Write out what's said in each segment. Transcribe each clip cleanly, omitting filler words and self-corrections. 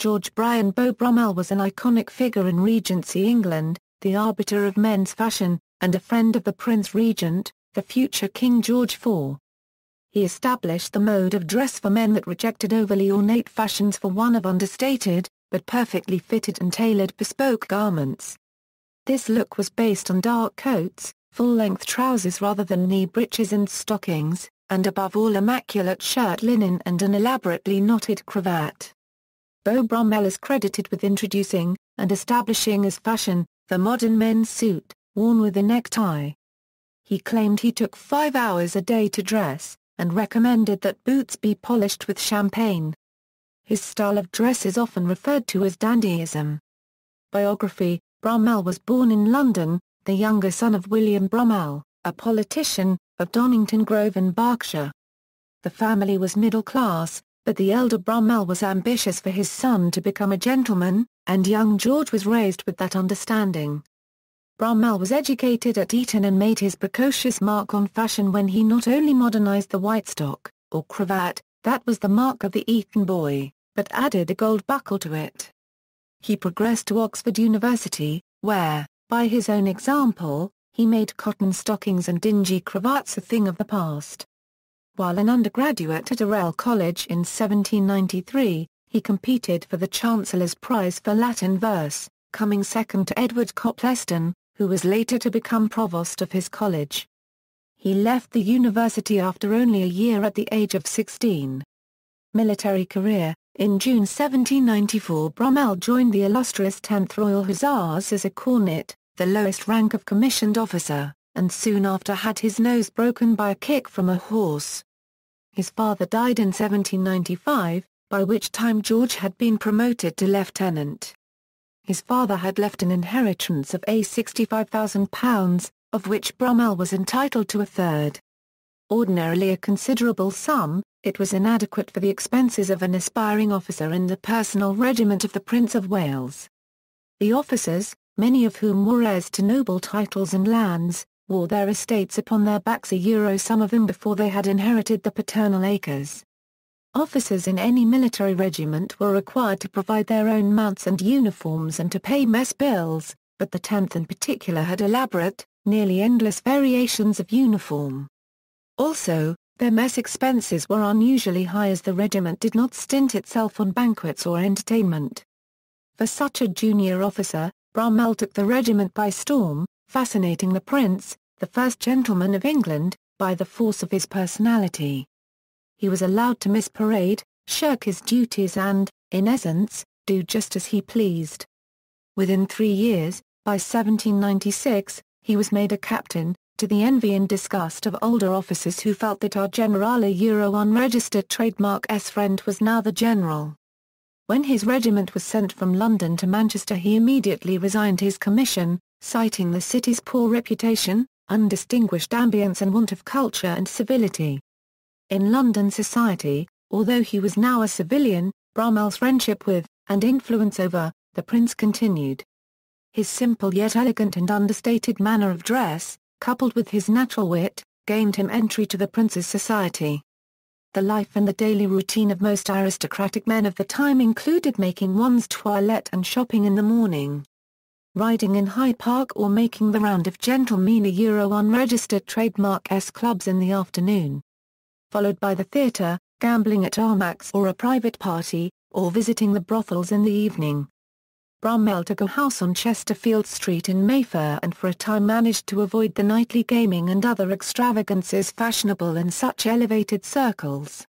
George Bryan. Beau Brummell was an iconic figure in Regency England, the arbiter of men's fashion, and a friend of the Prince Regent, the future King George IV. He established the mode of dress for men that rejected overly ornate fashions for one of understated, but perfectly fitted and tailored bespoke garments. This look was based on dark coats, full-length trousers rather than knee breeches and stockings, and above all immaculate shirt linen and an elaborately knotted cravat. Beau Brummell is credited with introducing, and establishing as fashion, the modern men's suit, worn with a necktie. He claimed he took 5 hours a day to dress, and recommended that boots be polished with champagne. His style of dress is often referred to as dandyism. Biography: Brummell was born in London, the younger son of William Brummell, a politician, of Donnington Grove in Berkshire. The family was middle class, but the elder Brummell was ambitious for his son to become a gentleman, and young George was raised with that understanding. Brummell was educated at Eton and made his precocious mark on fashion when he not only modernized the white stock, or cravat, that was the mark of the Eton boy, but added a gold buckle to it. He progressed to Oxford University, where, by his own example, he made cotton stockings and dingy cravats a thing of the past. While an undergraduate at Oriel College in 1793, he competed for the Chancellor's Prize for Latin verse, coming second to Edward Copleston, who was later to become provost of his college. He left the university after only a year at the age of 16. Military career: in June 1794 Brummell joined the illustrious 10th Royal Hussars as a cornet, the lowest rank of commissioned officer, and soon after had his nose broken by a kick from a horse. His father died in 1795, by which time George had been promoted to lieutenant. His father had left an inheritance of £65,000, of which Brummell was entitled to a third. Ordinarily a considerable sum, it was inadequate for the expenses of an aspiring officer in the personal regiment of the Prince of Wales. The officers, many of whom were heirs to noble titles and lands, wore their estates upon their backs, some of them before they had inherited the paternal acres. Officers in any military regiment were required to provide their own mounts and uniforms and to pay mess bills, but the 10th in particular had elaborate, nearly endless variations of uniform. Also, their mess expenses were unusually high as the regiment did not stint itself on banquets or entertainment. For such a junior officer, Brummell took the regiment by storm, fascinating the Prince, the first gentleman of England, by the force of his personality. He was allowed to miss parade, shirk his duties and, in essence, do just as he pleased. Within 3 years, by 1796, he was made a captain, to the envy and disgust of older officers who felt that our generale unregistered trademark S friend was now the general. When his regiment was sent from London to Manchester he immediately resigned his commission, citing the city's poor reputation, undistinguished ambience and want of culture and civility. In London society, although he was now a civilian, Brummell's friendship with, and influence over, the Prince continued. His simple yet elegant and understated manner of dress, coupled with his natural wit, gained him entry to the Prince's society. The life and the daily routine of most aristocratic men of the time included making one's toilette and shopping in the morning, riding in Hyde Park or making the round of gentlemen unregistered trademark S clubs in the afternoon, followed by the theatre, gambling at Armax or a private party, or visiting the brothels in the evening. Brummell took a house on Chesterfield Street in Mayfair and for a time managed to avoid the nightly gaming and other extravagances fashionable in such elevated circles.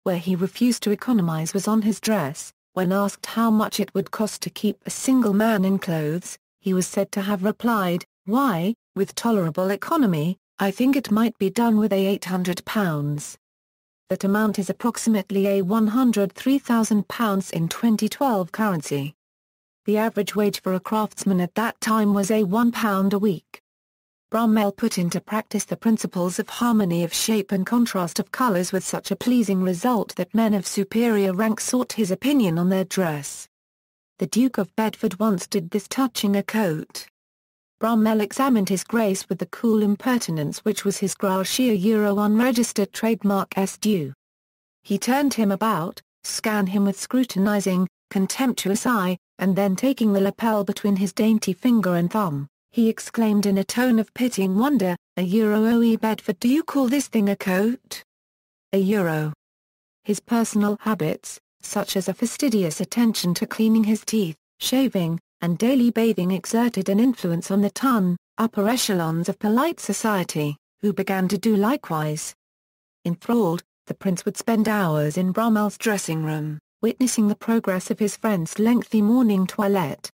Where he refused to economize was on his dress. When asked how much it would cost to keep a single man in clothes, he was said to have replied, "Why, with tolerable economy, I think it might be done with £800. That amount is approximately £103,000 in 2012 currency. The average wage for a craftsman at that time was £1 a week. Brummell put into practice the principles of harmony of shape and contrast of colours with such a pleasing result that men of superior rank sought his opinion on their dress. The Duke of Bedford once did this touching a coat. Brummell examined his grace with the cool impertinence which was his Grauschia unregistered trademark S due. He turned him about, scanned him with scrutinizing, contemptuous eye, and then taking the lapel between his dainty finger and thumb, he exclaimed in a tone of pitying wonder, "OE Bedford, do you call this thing a coat? A euro." His personal habits, such as a fastidious attention to cleaning his teeth, shaving, and daily bathing exerted an influence on the upper echelons of polite society, who began to do likewise. Enthralled, the prince would spend hours in Brummell's dressing room, witnessing the progress of his friend's lengthy morning toilette.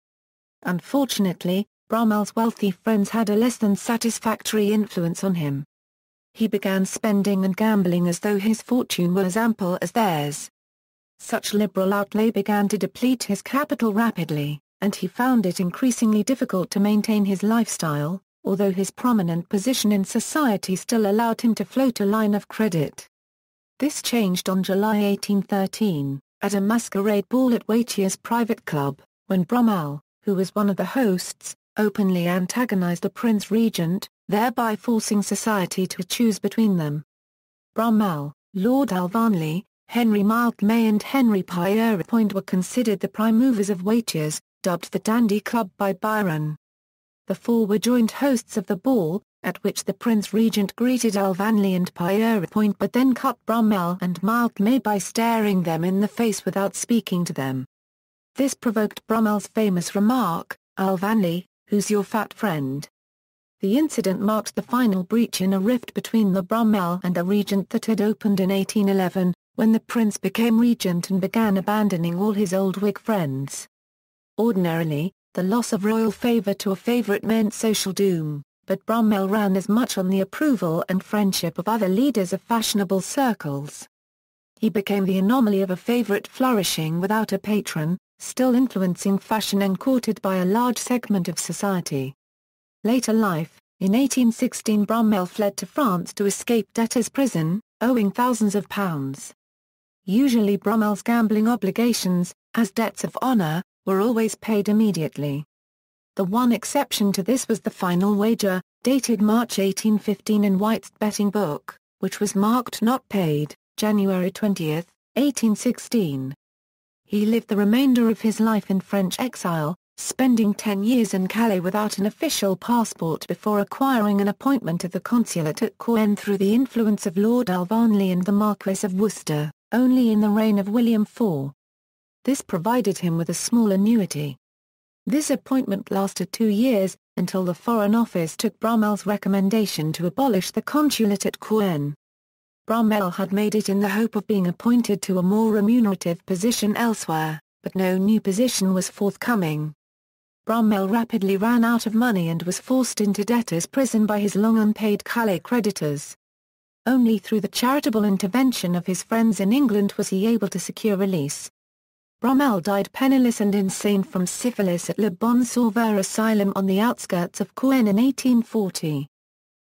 Unfortunately, Brummell's wealthy friends had a less than satisfactory influence on him. He began spending and gambling as though his fortune were as ample as theirs. Such liberal outlay began to deplete his capital rapidly, and he found it increasingly difficult to maintain his lifestyle, although his prominent position in society still allowed him to float a line of credit. This changed on July 1813, at a masquerade ball at Watier's private club, when Brummell, who was one of the hosts, openly antagonized the Prince Regent, thereby forcing society to choose between them. Brummell, Lord Alvanley, Henry Mildmay and Henry Pierrepoint were considered the prime movers of Watier's, dubbed the Dandy Club by Bryan. The four were joint hosts of the ball, at which the Prince Regent greeted Alvanley and Pierrepoint but then cut Brummell and Mildmay by staring them in the face without speaking to them. This provoked Brummell's famous remark, "Alvanley, who's your fat friend?" The incident marked the final breach in a rift between the Brummell and the Regent that had opened in 1811, when the Prince became Regent and began abandoning all his old Whig friends. Ordinarily, the loss of royal favour to a favourite meant social doom, but Brummell ran as much on the approval and friendship of other leaders of fashionable circles. He became the anomaly of a favourite flourishing without a patron, still influencing fashion and courted by a large segment of society. Later life: in 1816 Brummell fled to France to escape debtor's prison, owing thousands of pounds. Usually Brummell's gambling obligations, as debts of honour, were always paid immediately. The one exception to this was the final wager, dated March 1815 in White's betting book, which was marked not paid, January 20, 1816. He lived the remainder of his life in French exile, spending 10 years in Calais without an official passport before acquiring an appointment at the consulate at Caen through the influence of Lord Alvanley and the Marquess of Worcester, only in the reign of William IV. This provided him with a small annuity. This appointment lasted 2 years, until the Foreign Office took Brummell's recommendation to abolish the consulate at Caen. Brummell had made it in the hope of being appointed to a more remunerative position elsewhere, but no new position was forthcoming. Brummell rapidly ran out of money and was forced into debtor's prison by his long unpaid Calais creditors. Only through the charitable intervention of his friends in England was he able to secure release. Brummell died penniless and insane from syphilis at Le Bon Sauveur Asylum on the outskirts of Caen in 1840.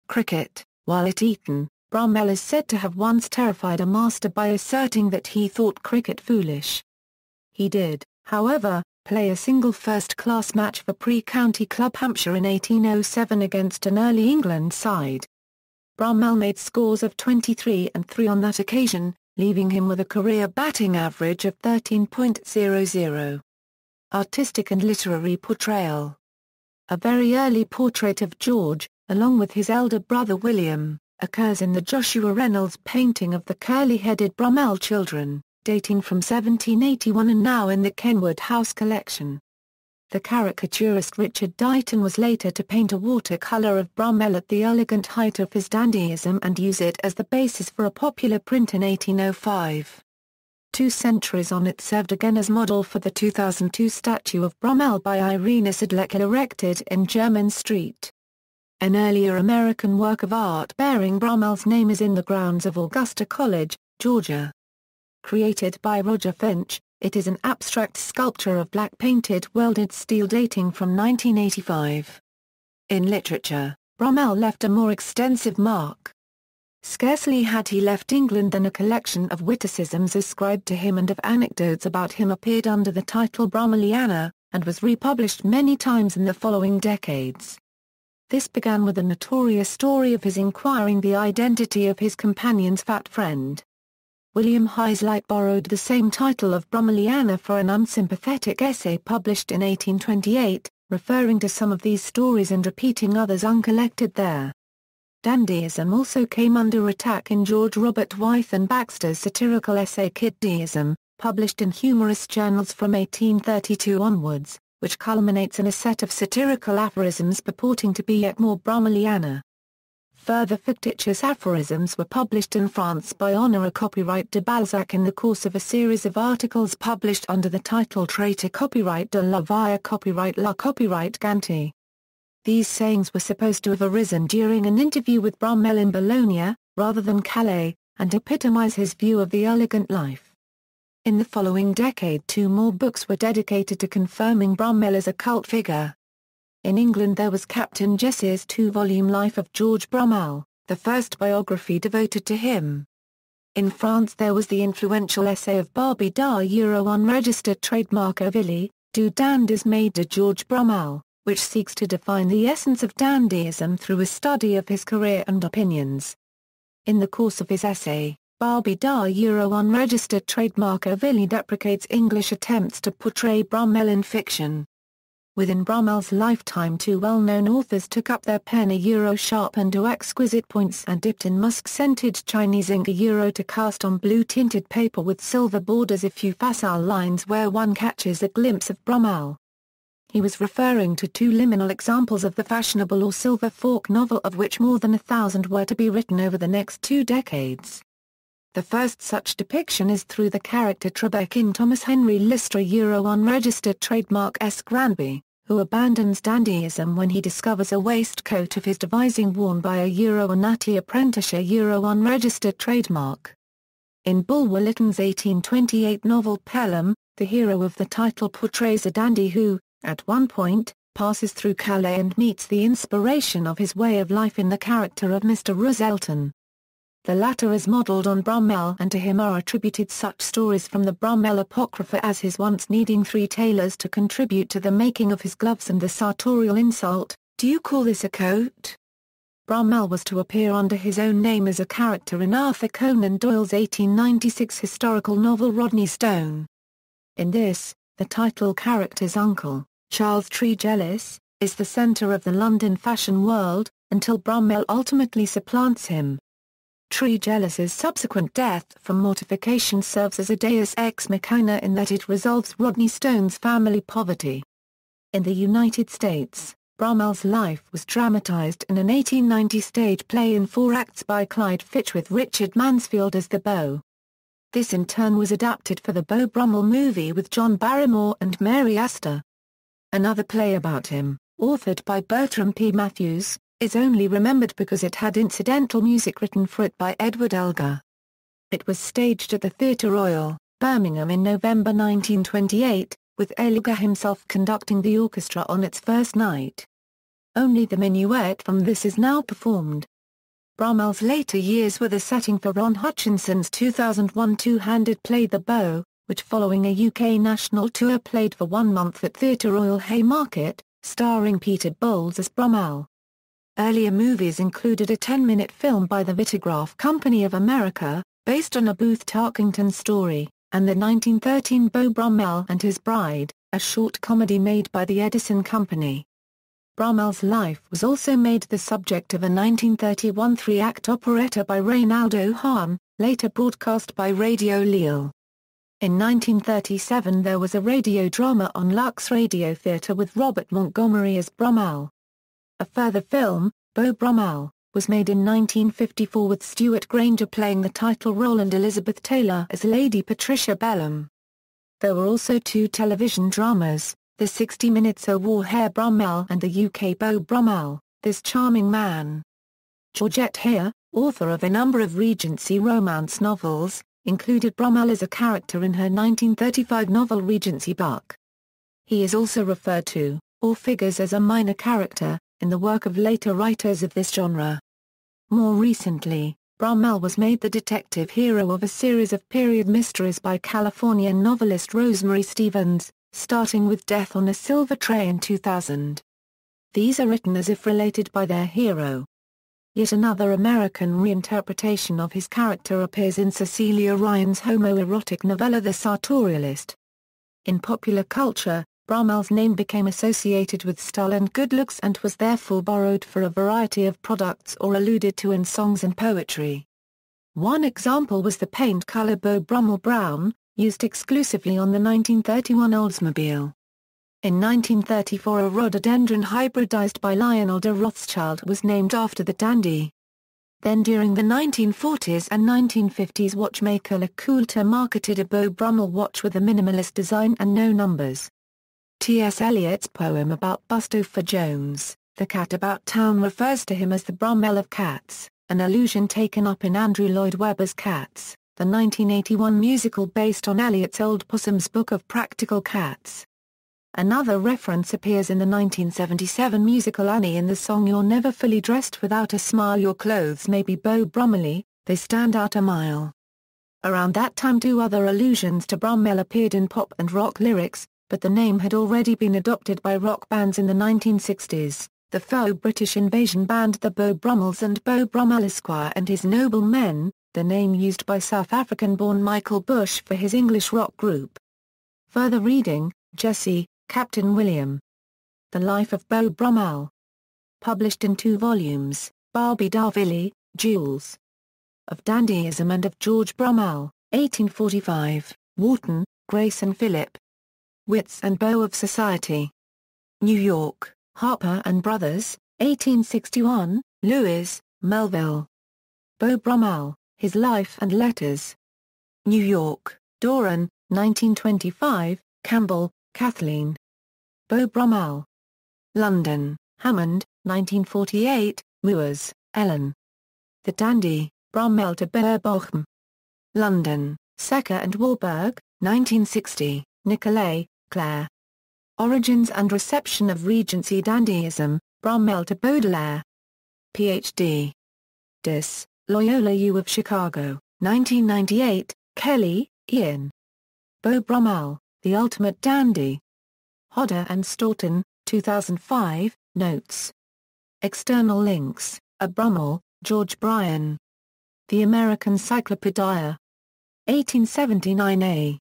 Cricket: while at Eton, Brummell is said to have once terrified a master by asserting that he thought cricket foolish. He did, however, play a single first-class match for Pre-County Club Hampshire in 1807 against an early England side. Brummell made scores of 23 and 3 on that occasion, leaving him with a career batting average of 13.00. Artistic and literary portrayal. A very early portrait of George, along with his elder brother William, occurs in the Joshua Reynolds painting of the curly-headed Brummell children, dating from 1781 and now in the Kenwood House collection. The caricaturist Richard Dighton was later to paint a watercolour of Brummell at the elegant height of his dandyism and use it as the basis for a popular print in 1805. 2 centuries on it served again as model for the 2002 statue of Brummell by Irina Sedlecka erected in Jermyn Street. An earlier American work of art bearing Brummell's name is in the grounds of Augusta College, Georgia. Created by Roger Finch, it is an abstract sculpture of black-painted welded steel dating from 1985. In literature, Brummell left a more extensive mark. Scarcely had he left England than a collection of witticisms ascribed to him and of anecdotes about him appeared under the title Brummelliana, and was republished many times in the following decades. This began with the notorious story of his inquiring the identity of his companion's fat friend. William Hazlitt borrowed the same title of Brummelliana for an unsympathetic essay published in 1828, referring to some of these stories and repeating others uncollected there. Dandyism also came under attack in George Robert Wythe and Baxter's satirical essay Kiddyism, published in humorous journals from 1832 onwards, which culminates in a set of satirical aphorisms purporting to be yet more Brummelliana. Further fictitious aphorisms were published in France by Honoré Copyright de Balzac in the course of a series of articles published under the title Traité Copyright de la Vie Copyright La Copyright Ganti. These sayings were supposed to have arisen during an interview with Brummell in Bologna, rather than Calais, and epitomize his view of the elegant life. In the following decade 2 more books were dedicated to confirming Brummell as a cult figure. In England there was Captain Jess's 2-volume Life of George Brummell, the first biography devoted to him. In France there was the influential essay of Barbey Euro unregistered trademark Villi, du dandisme de George Brummell, which seeks to define the essence of dandyism through a study of his career and opinions. In the course of his essay, Barbey Euro unregistered trademark Villi deprecates English attempts to portray Brummell in fiction. Within Brummell's lifetime 2 well-known authors took up their pen sharpened to exquisite points and dipped in musk-scented Chinese ink to cast on blue-tinted paper with silver borders a few facile lines where one catches a glimpse of Brummell. He was referring to 2 liminal examples of the fashionable or silver fork novel, of which more than 1,000 were to be written over the next 2 decades. The first such depiction is through the character Trebek in Thomas Henry Lister unregistered trademark S. Granby, who abandons dandyism when he discovers a waistcoat of his devising worn by a ornate apprentice unregistered trademark. In Bulwer Lytton's 1828 novel Pelham, the hero of the title portrays a dandy who, at one point, passes through Calais and meets the inspiration of his way of life in the character of Mr. Roselton. The latter is modelled on Brummell, and to him are attributed such stories from the Brummell Apocrypha as his once needing 3 tailors to contribute to the making of his gloves and the sartorial insult, "Do you call this a coat?" Brummell was to appear under his own name as a character in Arthur Conan Doyle's 1896 historical novel Rodney Stone. In this, the title character's uncle, Charles Tregellis, is the centre of the London fashion world, until Brummell ultimately supplants him. Tregellis's subsequent death from mortification serves as a deus ex machina in that it resolves Rodney Stone's family poverty. In the United States, Brummell's life was dramatized in an 1890 stage play in 4 acts by Clyde Fitch with Richard Mansfield as the Beau. This in turn was adapted for the Beau Brummell movie with John Barrymore and Mary Astor. Another play about him, authored by Bertram P. Matthews, is only remembered because it had incidental music written for it by Edward Elgar. It was staged at the Theatre Royal, Birmingham in November 1928, with Elgar himself conducting the orchestra on its first night. Only the minuet from this is now performed. Brummell's later years were the setting for Ron Hutchinson's 2001 two-handed play The Beau, which following a UK national tour played for 1 month at Theatre Royal Haymarket, starring Peter Bowles as Brummell. Earlier movies included a 10-minute film by the Vitagraph Company of America, based on a Booth Tarkington story, and the 1913 Beau Brummell and His Bride, a short comedy made by the Edison Company. Brummell's life was also made the subject of a 1931 3-act operetta by Reynaldo Hahn, later broadcast by Radio Lille. In 1937 there was a radio drama on Lux Radio Theatre with Robert Montgomery as Brummell. A further film, Beau Brummell, was made in 1954 with Stuart Granger playing the title role and Elizabeth Taylor as Lady Patricia Bellam. There were also 2 television dramas, The 60 Minutes War Hair Brummell and the UK Beau Brummell, This Charming Man. Georgette Heyer, author of a number of Regency romance novels, included Brummell as a character in her 1935 novel Regency Buck. He is also referred to, or figures as a minor character, in the work of later writers of this genre. More recently, Brummell was made the detective hero of a series of period mysteries by Californian novelist Rosemary Stevens, starting with Death on a Silver Tray in 2000. These are written as if related by their hero. Yet another American reinterpretation of his character appears in Cecilia Ryan's homoerotic novella The Sartorialist. In popular culture, Brummell's name became associated with style and good looks and was therefore borrowed for a variety of products or alluded to in songs and poetry. One example was the paint color Beau Brummell brown, used exclusively on the 1931 Oldsmobile. In 1934 a rhododendron hybridized by Lionel de Rothschild was named after the dandy. Then during the 1940s and 1950s watchmaker Le Coulter marketed a Beau Brummell watch with a minimalist design and no numbers. T.S. Eliot's poem about Bustopher Jones, The Cat About Town, refers to him as the Brummell of cats, an allusion taken up in Andrew Lloyd Webber's Cats, the 1981 musical based on Eliot's Old Possum's Book of Practical Cats. Another reference appears in the 1977 musical Annie in the song You're Never Fully Dressed Without a Smile. Your clothes may be Beau Brummell, they stand out a mile. Around that time two other allusions to Brummell appeared in pop and rock lyrics, but the name had already been adopted by rock bands in the 1960s, the faux British invasion band the Beau Brummells and Beau Brummell Esquire and His Noble Men, the name used by South African-born Michael Bush for his English rock group. Further reading, Jesse, Captain William. The Life of Beau Brummell. Published in 2 volumes, Barbey d'Aurevilly, Jules. Of Dandyism and of George Brummell, 1845, Wharton, Grace and Philip. Wits and Beaux of Society. New York, Harper and Brothers, 1861, Lewis, Melville. Beau Brummell, His Life and Letters. New York, Doran, 1925, Campbell, Kathleen. Beau Brummell. London, Hammond, 1948, Moores, Ellen. The Dandy, Brummell to Beau Bochum. London, Secker and Warburg, 1960, Nicolay, Claire. Origins and Reception of Regency Dandyism, Brummell to Baudelaire. Ph.D. Dis, Loyola U of Chicago, 1998, Kelly, Ian. Beau Brummell, The Ultimate Dandy. Hodder and Stoughton, 2005, Notes. External links, A. Brummell, George Bryan. The American Cyclopedia. 1879 A.